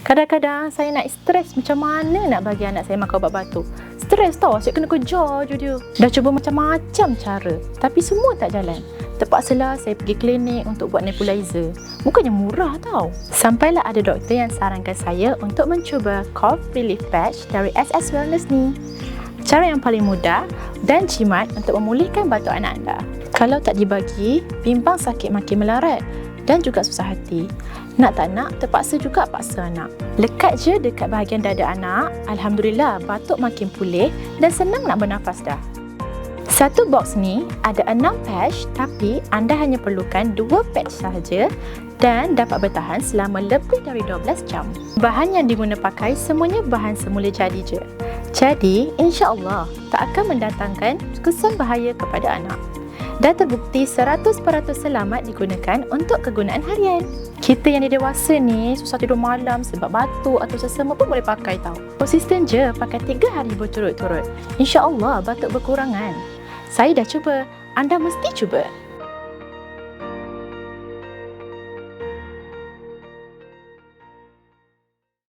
Kadang-kadang saya nak stres macam mana nak bagi anak saya makan ubat batuk. Stres tau, asyik kena kejar je dia. Dah cuba macam-macam cara, tapi semua tak jalan. Terpaksalah saya pergi klinik untuk buat nebulizer. Bukannya murah tau. Sampailah ada doktor yang sarankan saya untuk mencuba cough relief patch dari SS Wellness ni. Cara yang paling mudah dan jimat untuk memulihkan batuk anak anda. Kalau tak dibagi, bimbang sakit makin melarat dan juga susah hati. Nak tak nak, terpaksa juga paksa anak. Lekat je dekat bahagian dada anak, alhamdulillah batuk makin pulih dan senang nak bernafas dah. Satu box ni ada 6 patch, tapi anda hanya perlukan 2 patch sahaja dan dapat bertahan selama lebih dari 12 jam. Bahan yang diguna pakai semuanya bahan semula jadi je. Jadi, insya-Allah tak akan mendatangkan kesan bahaya kepada anak. Dah terbukti 100% selamat digunakan untuk kegunaan harian. Kita yang dah dewasa ni susah tidur malam sebab batuk atau sesama pun boleh pakai tau. Konsisten je pakai 3 hari berturut-turut. InsyaAllah batuk berkurangan. Saya dah cuba, anda mesti cuba.